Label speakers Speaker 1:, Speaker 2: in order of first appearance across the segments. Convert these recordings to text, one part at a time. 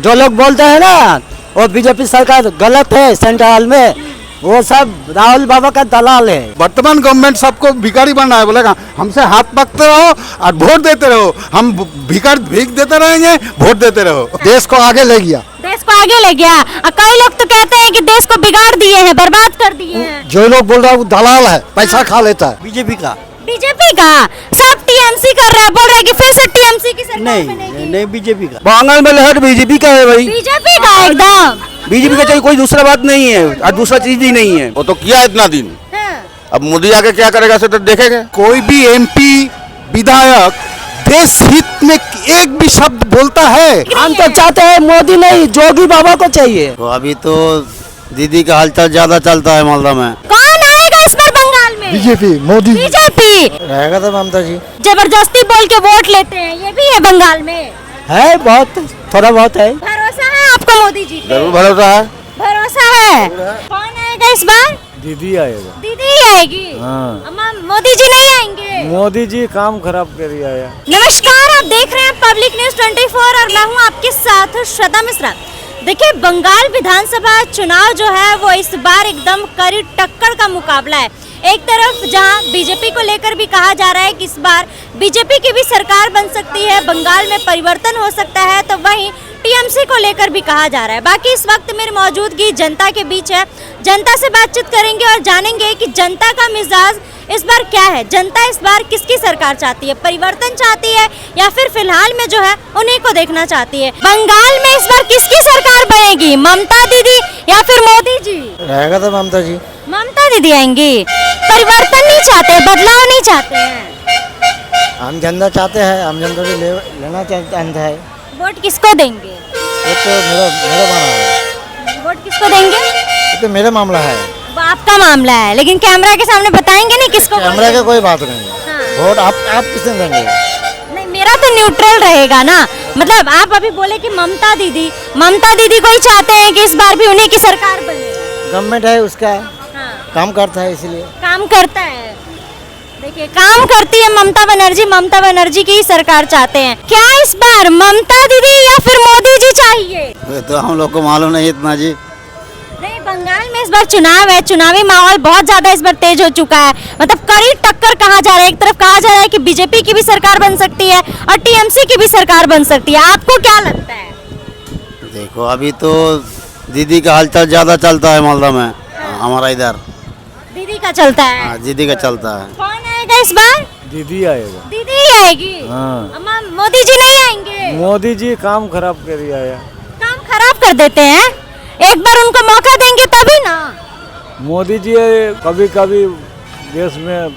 Speaker 1: जो लोग बोलते हैं ना वो बीजेपी सरकार गलत है सेंट्रल में, वो सब राहुल बाबा का दलाल है।
Speaker 2: वर्तमान गवर्नमेंट सबको भिखारी बनना है, बोलेगा हमसे हाथ पकते रहो और वोट देते रहो, हम भीख देते रहेंगे, वोट देते रहो। देश को आगे ले गया,
Speaker 3: देश को आगे ले गया। कई लोग तो कहते हैं कि देश को बिगाड़ दिए हैं, बर्बाद कर दिए हैं।
Speaker 1: जो लोग बोल रहे हैं वो दलाल है, पैसा खा लेता है। बीजेपी का
Speaker 3: सब टीएमसी कर रहा है, बोल रहे हैं कि फिर से टीएमसी की सरकार बनेगी।
Speaker 1: नहीं बीजेपी का बंगाल में लहर बीजेपी का है भाई,
Speaker 3: बीजेपी का एकदम।
Speaker 1: बीजेपी का चाहिए, कोई दूसरा बात नहीं है और दूसरा चीज ही नहीं है।
Speaker 4: वो तो किया इतना दिन,
Speaker 3: हाँ।
Speaker 4: अब मोदी आके क्या करेगा तो देखेंगे।
Speaker 2: कोई भी एमपी विधायक देश हित में एक भी शब्द बोलता है?
Speaker 1: हम तो चाहते हैं मोदी नहीं, जोगी बाबा को चाहिए।
Speaker 5: तो अभी तो दीदी का हलचल ज्यादा चलता है मालदा में।
Speaker 3: कौन आएगा इस बार बंगाल में?
Speaker 2: बीजेपी, मोदी।
Speaker 3: बीजेपी
Speaker 5: रहेगा तो ममता जी।
Speaker 3: जबरदस्ती बोल के वोट लेते हैं, ये भी है बंगाल में।
Speaker 1: है बहुत, थोड़ा बहुत है।
Speaker 3: भरोसा है आपको मोदी जी पे?
Speaker 4: जरूर भरोसा है।
Speaker 3: भरोसा है। कौन आएगा इस बार?
Speaker 6: दीदी आएगा।
Speaker 3: दीदी ही आएगी।
Speaker 6: हाँ।
Speaker 3: अम्मा मोदी जी नहीं आएंगे?
Speaker 6: मोदी जी काम खराब कर आया।
Speaker 3: नमस्कार, आप देख रहे हैं पब्लिक न्यूज 24 और मैं हूं आपके साथ श्रद्धा मिश्रा। देखिए, बंगाल विधानसभा चुनाव जो है वो इस बार एकदम कड़ी टक्कर का मुकाबला है। एक तरफ जहां बीजेपी को लेकर भी कहा जा रहा है कि इस बार बीजेपी की भी सरकार बन सकती है, बंगाल में परिवर्तन हो सकता है, तो वहीं टीएमसी को लेकर भी कहा जा रहा है। बाकी इस वक्त मेरी मौजूदगी जनता के बीच है, जनता से बातचीत करेंगे और जानेंगे कि जनता का मिजाज इस बार क्या है, जनता इस बार किसकी सरकार चाहती है, परिवर्तन चाहती है या फिर फिलहाल में जो है उन्हीं को देखना चाहती है। बंगाल में इस बार किसकी सरकार बनेगी, ममता दीदी या फिर मोदी जी?
Speaker 5: रहेगा तो ममता जी।
Speaker 3: ममता दीदी आएंगी। परिवर्तन नहीं चाहते, बदलाव नहीं चाहते हैं।
Speaker 5: हम जनता चाहते हैं, हम जनता से लेना चाहते हैं।
Speaker 3: वोट किसको देंगे?
Speaker 5: ये तो मेरा मामला है।
Speaker 3: वोट किसको देंगे?
Speaker 5: ये तो मेरा मामला है।
Speaker 3: वो आपका मामला है, लेकिन कैमरा के सामने बताएंगे नहीं किसको?
Speaker 5: कैमरा का कोई बात नहीं है।
Speaker 3: हाँ।
Speaker 5: वोट आप किसने देंगे?
Speaker 3: नहीं, मेरा तो न्यूट्रल रहेगा ना। मतलब आप अभी बोले कि ममता दीदी को ही चाहते हैं कि इस बार भी उन्हीं की सरकार बने।
Speaker 5: गवर्नमेंट है उसका,
Speaker 3: हाँ।
Speaker 5: काम करता है इसलिए।
Speaker 3: काम करता है। देखिए, काम करती है ममता बनर्जी की ही सरकार चाहते हैं। क्या इस बार ममता दीदी या फिर मोदी जी चाहिए?
Speaker 5: तो हम लोग को मालूम नहीं इतना जी।
Speaker 3: नहीं, बंगाल में इस बार चुनाव है, चुनावी माहौल बहुत ज्यादा इस बार तेज हो चुका है। मतलब कड़ी टक्कर कहा जा रहा है। एक तरफ कहा जा रहा है कि बीजेपी की भी सरकार बन सकती है और टीएमसी की भी सरकार बन सकती है। आपको क्या लगता है?
Speaker 5: देखो अभी तो दीदी का हलचल ज्यादा चलता है मालदा में, हमारा इधर
Speaker 3: दीदी का चलता है।
Speaker 5: हाँ, दीदी का चलता है।
Speaker 3: कौन आएगा इस बार?
Speaker 6: दीदी आएगा।
Speaker 3: दीदी ही आएगी।
Speaker 6: हाँ।
Speaker 3: अम्मा मोदी जी नहीं आएंगे?
Speaker 6: मोदी जी काम खराब कर आया।
Speaker 3: काम खराब कर देते हैं। एक बार उनको मौका देंगे तभी ना।
Speaker 6: मोदी जी कभी कभी देश में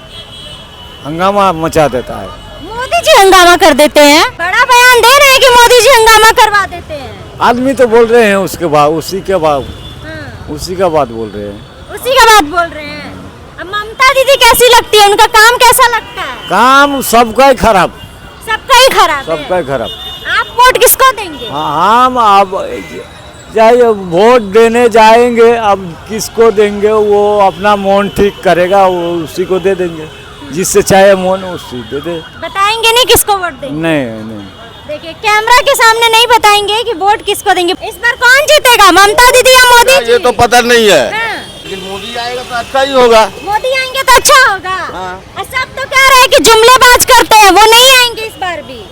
Speaker 6: हंगामा मचा देता है।
Speaker 3: मोदी जी हंगामा कर देते हैं। बड़ा बयान दे रहे हैं कि मोदी जी हंगामा करवा देते हैं।
Speaker 6: आदमी तो बोल रहे हैं उसके बाद, उसी का बात बोल रहे हैं।
Speaker 3: उसी का बात बोल रहे हैं। अब ममता दीदी कैसी लगती है, उनका काम कैसा लगता है?
Speaker 6: काम सबका ही खराब,
Speaker 3: सबका ही खराब है।
Speaker 6: सबका ही खराब।
Speaker 3: आप वोट किसको देंगे?
Speaker 6: हम अब जाइए वोट देने जाएंगे, अब किसको देंगे वो अपना मन ठीक करेगा, वो उसी को दे देंगे। जिससे चाहे मन उसी दे दे।
Speaker 3: बताएंगे नहीं किसको वोट देंगे?
Speaker 6: नहीं।
Speaker 3: देखिए, कैमरा के सामने नहीं बताएंगे कि वोट किसको देंगे। इस बार कौन जीतेगा, ममता दीदी या मोदी जी?
Speaker 4: ये तो पता नहीं है,
Speaker 3: हाँ।
Speaker 4: लेकिन मोदी आएगा तो अच्छा ही होगा।
Speaker 3: मोदी आएंगे तो अच्छा होगा।
Speaker 4: हाँ।
Speaker 3: और सब तो कह रहे हैं कि जुमलेबाज करते हैं, वो नहीं आएंगे इस बार भी।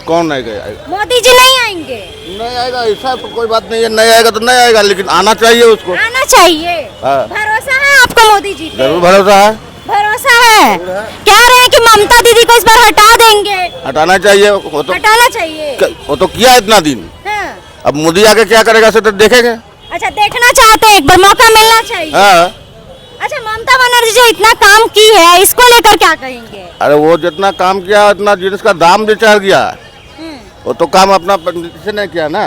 Speaker 4: कौन आएगा?
Speaker 3: मोदी जी नहीं आएंगे?
Speaker 4: नहीं आएगा, ऐसा तो कोई बात नहीं है। नहीं आएगा तो नहीं आएगा, लेकिन आना चाहिए उसको।
Speaker 3: आना चाहिए।
Speaker 4: हाँ।
Speaker 3: भरोसा है आपको मोदी जी पे?
Speaker 4: जरूर भरोसा है।
Speaker 3: भरोसा है। कह रहे हैं कि ममता दीदी को इस बार हटा देंगे।
Speaker 4: हटाना चाहिए, वो तो
Speaker 3: हटाना चाहिए।
Speaker 4: वो तो किया इतना दिन,
Speaker 3: हाँ।
Speaker 4: अब मोदी आके क्या करेगा तो देखेंगे।
Speaker 3: अच्छा, देखना चाहते हैं, एक बार मौका मिलना चाहिए।
Speaker 4: हाँ।
Speaker 3: अच्छा, ममता बनर्जी जो इतना काम की है, इसको लेकर क्या कहेंगे?
Speaker 4: अरे वो जितना काम किया उतना जिनिस का दाम भी चढ़ गया, वो तो काम अपना से नहीं किया ना।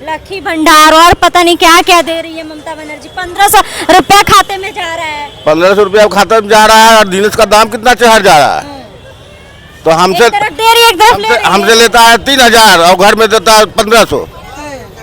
Speaker 3: लखी भंडार और पता नहीं क्या क्या दे रही है ममता बनर्जी। 1500 रुपया खाते में जा रहा है।
Speaker 4: 1500 रुपया खाते में जा रहा है और जिनिस का दाम कितना चढ़ जा रहा है। तो हमसे
Speaker 3: एक तरफ दे रही है, एक तरफ ले रही है।
Speaker 4: हमसे लेता है 3000 और घर में देता है 1500,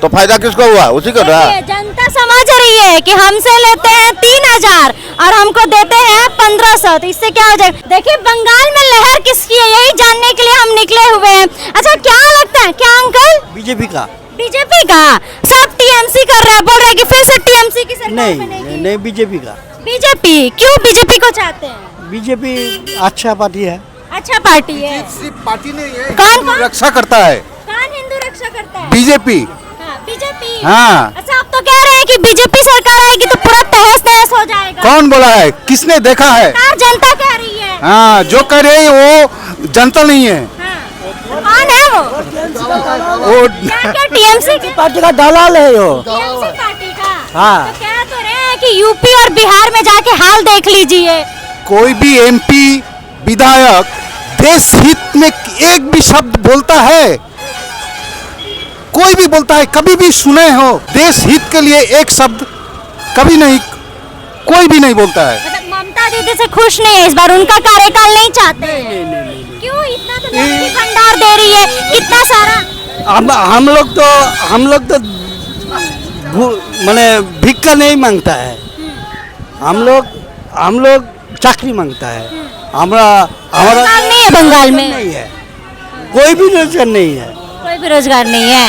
Speaker 4: तो फायदा किसको हुआ? उसी को रहा।
Speaker 3: जनता समझ रही है कि हमसे लेते हैं 3000 और हमको देते हैं 1500, तो इससे क्या हो जाएगा? देखिए, बंगाल में लहर किसकी है, यही जानने के लिए हम निकले हुए हैं। अच्छा, क्या लगता है, क्या अंकल?
Speaker 1: बीजेपी का।
Speaker 3: बीजेपी का सब टीएमसी कर रहे हैं, बोल रहे हैं कि फिर से टीएमसी की सरकार बनेगी।
Speaker 1: नहीं बीजेपी का।
Speaker 3: बीजेपी क्यों बीजेपी को चाहते हैं?
Speaker 1: बीजेपी अच्छा पार्टी है।
Speaker 3: अच्छा पार्टी है।
Speaker 2: सिर्फ पार्टी नहीं है,
Speaker 3: कौन
Speaker 2: हिंदू
Speaker 3: कौन?
Speaker 2: रक्षा करता है
Speaker 3: कौन हिंदू रक्षा करता है?
Speaker 2: बीजेपी।
Speaker 3: हाँ, बीजेपी।
Speaker 2: हाँ।
Speaker 3: अच्छा, आप तो कह रहे हैं कि बीजेपी सरकार आएगी तो पूरा तहस नहस हो जाएगा।
Speaker 2: कौन बोला है, किसने देखा है?
Speaker 3: सरकार जनता कह रही है।
Speaker 2: हाँ, जो कह रही है वो जनता नहीं है,
Speaker 3: हाँ। कौन है वो?
Speaker 2: वो
Speaker 3: क्या टीएमसी की
Speaker 1: पार्टी का दलाल है वो।
Speaker 3: टीएमसी पार्टी का?
Speaker 1: हाँ।
Speaker 3: तो कह तो रहे हैं कि यूपी और बिहार में जाके हाल देख लीजिए।
Speaker 2: कोई भी एमपी विधायक देश हित में एक भी शब्द बोलता है? कोई भी बोलता है? कभी भी सुने हो देश हित के लिए एक शब्द? कभी नहीं, कोई भी नहीं बोलता है।
Speaker 3: मतलब ममता दीदी से खुश नहीं है इस बार, उनका कार्यकाल नहीं चाहते हैं। क्यों? इतना तो लक्ष्मी भंडार दे रही है, कितना सारा।
Speaker 1: हम लोग तो माने भिक्का नहीं मांगता है। हम लोग चाकरी मांगता है। हमारा
Speaker 3: रोजगार नहीं है बंगाल में।
Speaker 1: नहीं है, कोई भी रोजगार नहीं है।
Speaker 3: कोई भी रोजगार नहीं है।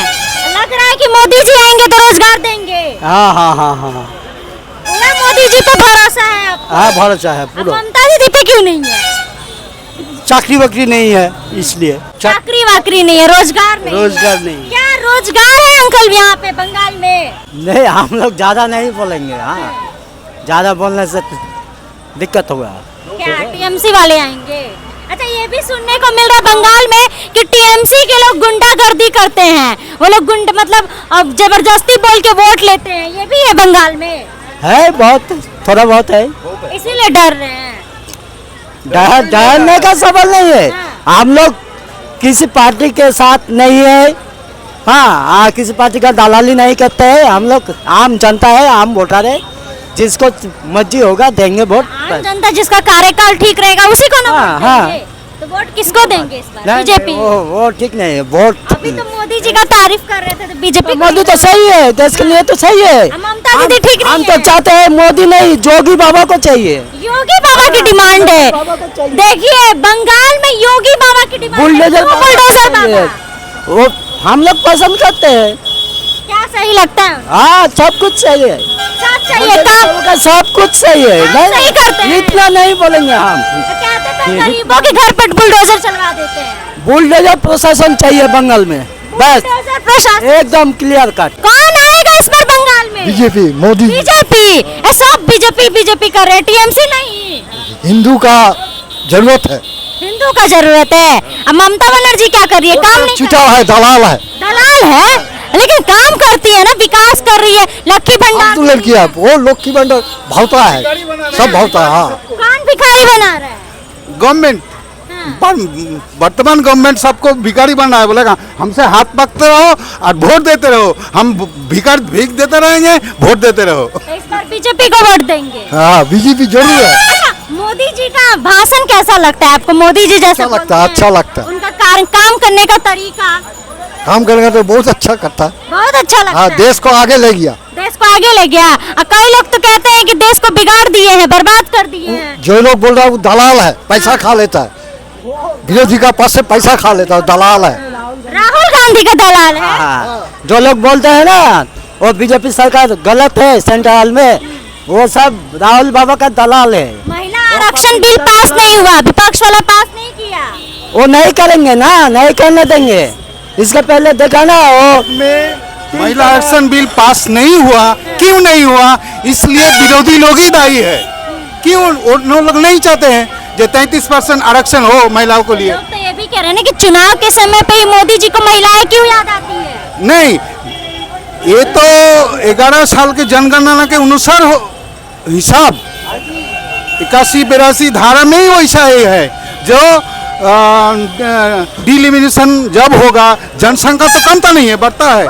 Speaker 3: लग रहा है कि मोदी जी आएंगे तो रोजगार देंगे।
Speaker 1: हाँ हाँ हाँ हाँ
Speaker 3: पूरा मोदी जी पे भरोसा है आपको?
Speaker 1: हाँ भरोसा है
Speaker 3: अब
Speaker 1: पूरा।
Speaker 3: ममता दीदी पे क्यों नहीं है?
Speaker 1: चाकरी वाकरी नहीं है इसलिए।
Speaker 3: चाकरी वाकरी नहीं है, रोजगार नहीं है।
Speaker 1: रोजगार नहीं है।
Speaker 3: क्या रोजगार है अंकल यहाँ पे बंगाल में?
Speaker 1: नहीं, हम लोग ज्यादा नहीं बोलेंगे। हाँ, ज्यादा बोलने से दिक्कत होगा।
Speaker 3: क्या टीएमसी वाले आएंगे? अच्छा, ये भी सुनने को मिल रहा है बंगाल में कि टीएमसी के लोग गुंडागर्दी करते हैं। वो लोग मतलब अब जबरदस्ती बोल के वोट लेते हैं, ये भी है बंगाल में?
Speaker 1: है बहुत, थोड़ा बहुत है।
Speaker 3: इसीलिए डर रहे हैं।
Speaker 1: डरने का सवाल नहीं है। हम लोग किसी पार्टी के साथ नहीं है। हाँ, किसी पार्टी का दलाली नहीं करते हैं। हम लोग आम जनता है, आम वोटर है, जिसको मर्जी होगा देंगे वोट।
Speaker 3: आम जनता जिसका कार्यकाल ठीक रहेगा उसी को ना
Speaker 1: हाँ,
Speaker 3: वोट
Speaker 1: हाँ।
Speaker 3: देंगे। तो वोट किसको देंगे इस बार?
Speaker 1: नहीं,
Speaker 3: बीजेपी।
Speaker 1: वो ठीक नहीं है वोट।
Speaker 3: अभी तो मोदी जी का तारीफ कर रहे थे, तो बीजेपी
Speaker 1: मोदी तो सही है, देश के लिए तो सही है।
Speaker 3: ममता दीदी ठीक
Speaker 1: हम
Speaker 3: नहीं
Speaker 1: तो
Speaker 3: है।
Speaker 1: चाहते हैं मोदी नहीं, जोगी बाबा को चाहिए।
Speaker 3: योगी बाबा की डिमांड है। देखिए, बंगाल में योगी बाबा की डिमांड है।
Speaker 1: बुलडोजर
Speaker 3: वो बुलडोजर बाबा।
Speaker 1: वो हम लोग पसंद करते हैं।
Speaker 3: क्या सही लगता है?
Speaker 1: हाँ, सब कुछ सही है।
Speaker 3: सब सही है काम।
Speaker 1: का सब कुछ सही है।
Speaker 3: हाँ, सही करते हैं।
Speaker 1: इतना नहीं बोलेंगे हम।
Speaker 3: तो कहते थे गरीबों के घर पे बुलडोजर चलवा देते हैं।
Speaker 1: बुलडोजर प्रशासन चाहिए बंगाल में, बस
Speaker 3: बुलडोजर प्रशासन।
Speaker 1: एकदम क्लियर कट।
Speaker 3: कौन आएगा इस बार बंगाल में?
Speaker 2: बीजेपी, मोदी।
Speaker 3: बीजेपी। सब बीजेपी कर रहे हैं, टीएमसी नहीं।
Speaker 2: हिंदू का जरूरत है,
Speaker 3: हिंदू का जरूरत है। अब ममता बनर्जी क्या कर रही है? काम नहीं कर
Speaker 2: है, दलाल है।
Speaker 3: दलाल है, लेकिन काम करती है ना, विकास कर रही है। लक्की भंडार
Speaker 2: लड़की है वो, लक्की भंडार भावता है, सब भावता है। हाँ,
Speaker 3: कौन भिखारी बना रहा है?
Speaker 2: गवर्नमेंट, वर्तमान गवर्नमेंट सबको भिखारी बना है। बोलेगा हमसे हाथ पकते रहो और वोट देते रहो, हम भीख देते रहेंगे, वोट देते रहो।
Speaker 3: इस बार बीजेपी को वोट देंगे।
Speaker 2: हाँ, बीजेपी जरूर है।
Speaker 3: अच्छा, मोदी जी का भाषण कैसा लगता है आपको? मोदी जी जैसा
Speaker 2: अच्छा लगता है,
Speaker 3: बोलते हैं।
Speaker 2: अच्छा लगता है।
Speaker 3: उनका काम करने का तरीका
Speaker 2: काम करेंगे तो बहुत अच्छा करता है।
Speaker 3: बहुत अच्छा लगता
Speaker 2: हाँ,
Speaker 3: है।
Speaker 2: देश को आगे ले गया।
Speaker 3: देश को आगे ले गया। और कई लोग तो कहते हैं कि देश को बिगाड़ दिए हैं, बर्बाद कर दिए हैं।
Speaker 2: जो लोग बोल रहा है वो दलाल है, पैसा खा लेता है, विरोधी का पास से पैसा खा लेता है, दलाल है।
Speaker 3: राहुल गांधी का दलाल है।
Speaker 1: हाँ, जो लोग बोलते हैं ना वो बीजेपी सरकार गलत है सेंट्रल में, वो सब राहुल बाबा का दलाल है।
Speaker 3: महिला आरक्षण बिल पास नहीं हुआ, विपक्ष वाला पास नहीं किया।
Speaker 1: वो नहीं करेंगे ना, नहीं करने देंगे। इसके पहले देखा ना वो
Speaker 2: महिला आरक्षण बिल पास नहीं हुआ, क्यों नहीं हुआ? इसलिए विरोधी लोग ही दायी है। क्यों वो लोग नहीं चाहते हैं जो 33% आरक्षण हो महिलाओं को लिए?
Speaker 3: लोग तो ये भी कह रहे हैं ना कि चुनाव के समय पे ही मोदी जी को महिलाएं क्यों याद आती है?
Speaker 2: नहीं, ये तो 11 साल के जनगणना के अनुसार हिसाब 81-82 धारा में ही वैसा ही है। जो डिलिमिनेशन जब होगा, जनसंख्या तो कमता नहीं है, बढ़ता है।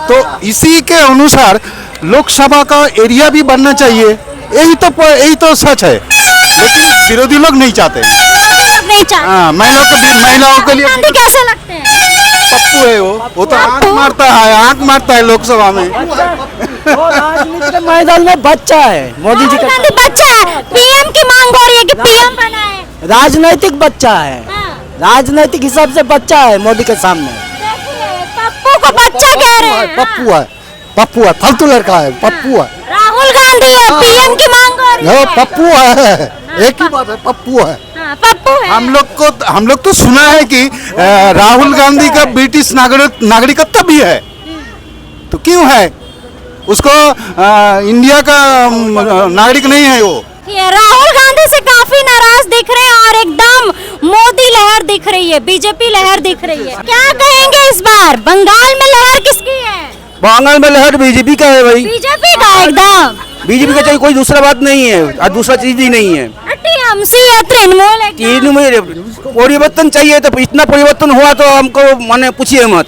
Speaker 2: तो इसी के अनुसार लोकसभा का एरिया भी बढ़ना चाहिए। यही तो सच है, लेकिन विरोधी लोग नहीं चाहते।
Speaker 3: नहीं चाहते।
Speaker 2: हाँ, महिलाओं के लिए
Speaker 3: गांधी कैसे लगते हैं?
Speaker 2: पप्पू है वो तो आंख मारता है लोकसभा में।
Speaker 1: वो राजनीति के मैदान में बच्चा है मोदी जी
Speaker 3: राहुल
Speaker 1: का।
Speaker 3: गांधी बच्चा है, पीएम की मांग हो रही है कि पीएम बनाए।
Speaker 1: राजनीतिक बच्चा है,
Speaker 3: हाँ।
Speaker 1: राजनीतिक हिसाब से बच्चा है मोदी के सामने।
Speaker 3: देखिए, पप्पू को अच्छा कह रहे हैं।
Speaker 7: पप्पू है फालतू लड़का है, पप्पू है।
Speaker 3: राहुल गांधी है, पीएम की मांग हो रही है।
Speaker 7: पप्पू है, एक ही बात है, पप्पू है।
Speaker 3: हाँ, पप्पू है।
Speaker 2: हम लोग तो सुना है कि राहुल गांधी का ब्रिटिश नागरिकत्व भी है, तो क्यों है उसको इंडिया का नागरिक नहीं है वो?
Speaker 3: ये राहुल गांधी से काफी नाराज दिख रहे हैं और एकदम मोदी लहर दिख रही है, बीजेपी लहर दिख रही है। क्या कहेंगे इस बार बंगाल में लहर किसकी है?
Speaker 1: बंगाल में लहर बीजेपी का है भाई,
Speaker 3: बीजेपी का एकदम।
Speaker 1: बीजेपी का चाहिए, कोई दूसरा बात नहीं है और दूसरा चीज ही नहीं है।
Speaker 3: टीएमसी है, तृणमूल एकदम।
Speaker 1: परिवर्तन चाहिए तो इतना परिवर्तन हुआ तो हमको माने पूछिए मत।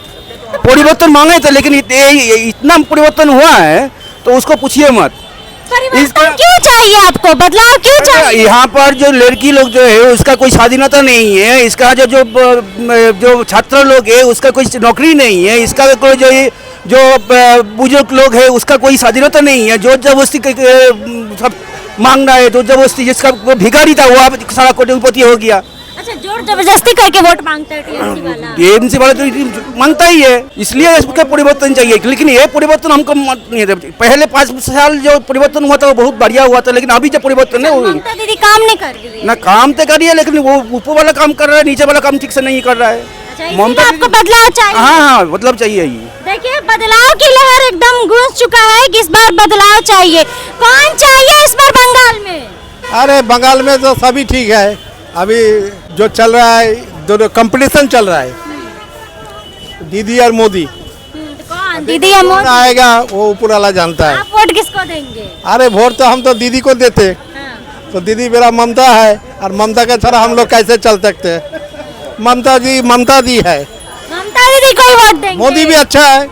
Speaker 1: परिवर्तन मांगे थे लेकिन इतना परिवर्तन हुआ है तो उसको पूछिए मत।
Speaker 3: परिवर्तन क्यों चाहिए आपको, बदलाव क्यों चाहिए?
Speaker 1: यहाँ पर जो लड़की लोग जो है उसका कोई स्वाधीनता नहीं है, इसका जो छात्र लोग है उसका कोई नौकरी नहीं है, इसका कोई जो बुजुर्ग लोग है उसका कोई स्वाधीनता नहीं है। जो जबरदस्ती सब मांग रहा है, जो जबरदस्ती जिसका भिखारी था वो सारा कोटिपति हो गया।
Speaker 3: अच्छा, जोर जबरदस्ती करके वोट मांगता है टीएमसी वाला।
Speaker 1: टीएमसी वाला तो मांगता ही है, इसलिए इसका परिवर्तन चाहिए। लेकिन ये परिवर्तन हमको नहीं है। पहले 5 साल जो परिवर्तन हुआ था वो बहुत बढ़िया हुआ था, लेकिन अभी जो परिवर्तन है वो
Speaker 3: ममता दीदी काम नहीं कर रही है।
Speaker 1: ना काम तो करिए, लेकिन वो ऊपर वाला काम कर रहा है, नीचे वाला काम ठीक से नहीं कर रहा है।
Speaker 3: अच्छा, इसीलिए आपको बदलाव चाहिए।
Speaker 1: हाँ, मतलब चाहिए ही।
Speaker 3: देखिए, बदलाव की लहर एकदम गूंज चुका है कि इस बार बदलाव चाहिए। कौन चाहिए इस बार बंगाल में?
Speaker 7: अरे बंगाल में तो सभी ठीक है, अभी जो चल रहा है दोनों कंपटीशन चल रहा है, दीदी और मोदी।
Speaker 3: कौन दीदी या
Speaker 7: कौन
Speaker 3: मोदी?
Speaker 7: आएगा वो ऊपर वाला जानता है।
Speaker 3: आप वोट किसको देंगे?
Speaker 7: अरे वोट तो हम तो दीदी को देते,
Speaker 3: हाँ।
Speaker 7: तो दीदी मेरा ममता है और ममता के तरह हम लोग कैसे चल सकते हैं? ममता दी है।
Speaker 3: ममता दीदी को ही वोट देंगे।
Speaker 7: मोदी भी अच्छा है,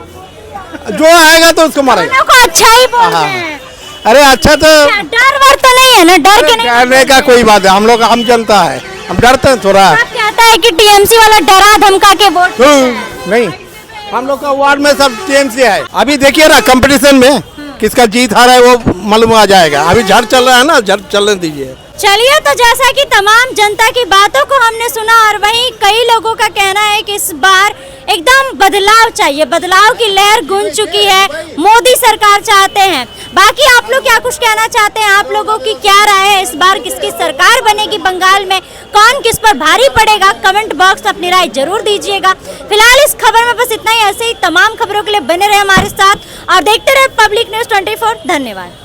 Speaker 7: जो आएगा तो उसको मारेगा।
Speaker 3: दोनों को अच्छा ही बोल रहे हैं।
Speaker 7: अरे अच्छा तो
Speaker 3: क्या डर वर तो नहीं है ना? डर के नहीं
Speaker 7: डरने का कोई बात है, हम लोग आम जनता है, हम डरते हैं थोड़ा।
Speaker 3: आप कहता है कि टीएमसी वाला डरा धमका के वोट देता है।
Speaker 7: नहीं, हम लोग का वार्ड में सब टीएमसी है। अभी देखिए ना कंपटीशन में किसका जीत हारा है वो मालूम आ जाएगा। अभी झड़ चल रहा है ना, झड़ चलने दीजिए।
Speaker 3: चलिए, तो जैसा कि तमाम जनता की बातों को हमने सुना और वहीं कई लोगों का कहना है कि इस बार एकदम बदलाव चाहिए, बदलाव की लहर गूंज चुकी है, मोदी सरकार चाहते हैं। बाकी आप लोग क्या कुछ कहना चाहते हैं? आप लोगों की क्या राय है? इस बार किसकी सरकार बनेगी बंगाल में? कौन किस पर भारी पड़ेगा? कमेंट बॉक्स अपनी राय जरूर दीजिएगा। फिलहाल इस खबर में बस इतना ही। ऐसे ही तमाम खबरों के लिए बने रहे हमारे साथ और देखते रहे पब्लिक न्यूज़ 24। धन्यवाद।